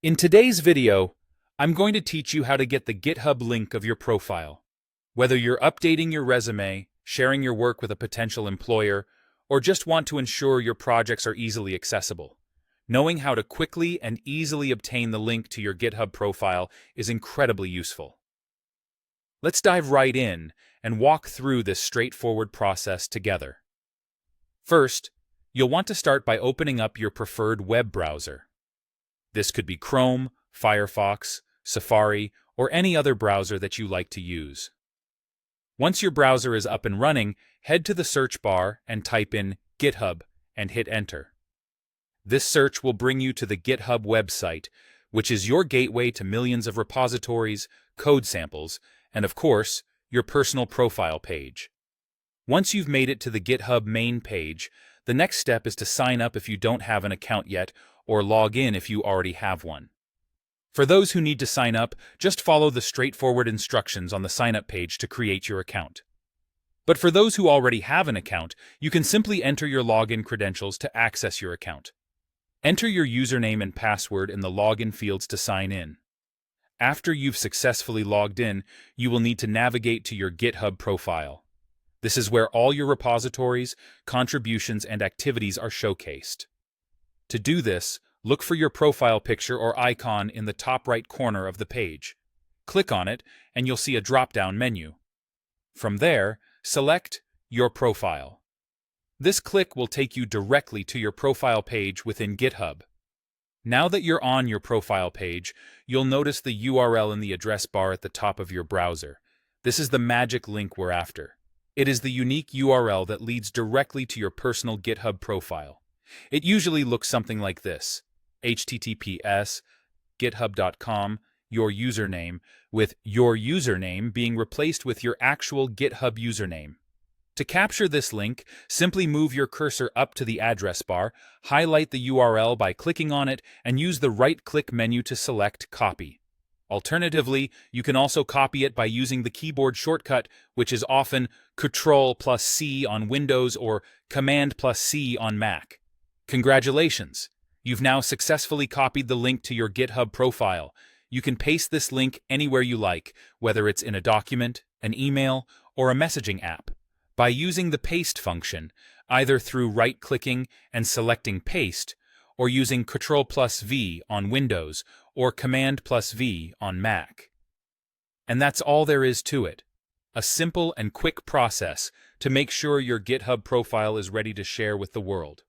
In today's video, I'm going to teach you how to get the GitHub link of your profile. Whether you're updating your resume, sharing your work with a potential employer, or just want to ensure your projects are easily accessible, knowing how to quickly and easily obtain the link to your GitHub profile is incredibly useful. Let's dive right in and walk through this straightforward process together. First, you'll want to start by opening up your preferred web browser. This could be Chrome, Firefox, Safari, or any other browser that you like to use. Once your browser is up and running, head to the search bar and type in GitHub and hit enter. This search will bring you to the GitHub website, which is your gateway to millions of repositories, code samples, and of course, your personal profile page. Once you've made it to the GitHub main page, the next step is to sign up if you don't have an account yet, or log in if you already have one. For those who need to sign up, just follow the straightforward instructions on the sign-up page to create your account. But for those who already have an account, you can simply enter your login credentials to access your account. Enter your username and password in the login fields to sign in. After you've successfully logged in, you will need to navigate to your GitHub profile. This is where all your repositories, contributions, and activities are showcased. To do this, look for your profile picture or icon in the top right corner of the page. Click on it, and you'll see a drop-down menu. From there, select Your Profile. This click will take you directly to your profile page within GitHub. Now that you're on your profile page, you'll notice the URL in the address bar at the top of your browser. This is the magic link we're after. It is the unique URL that leads directly to your personal GitHub profile. It usually looks something like this: https://github.com, your username, with your username being replaced with your actual GitHub username. To capture this link, simply move your cursor up to the address bar, highlight the URL by clicking on it, and use the right-click menu to select Copy. Alternatively, you can also copy it by using the keyboard shortcut, which is often Ctrl+C on Windows or Command+C on Mac. Congratulations! You've now successfully copied the link to your GitHub profile. You can paste this link anywhere you like, whether it's in a document, an email, or a messaging app. By using the paste function, either through right-clicking and selecting Paste, or using Ctrl+V on Windows or Command+V on Mac. And that's all there is to it. A simple and quick process to make sure your GitHub profile is ready to share with the world.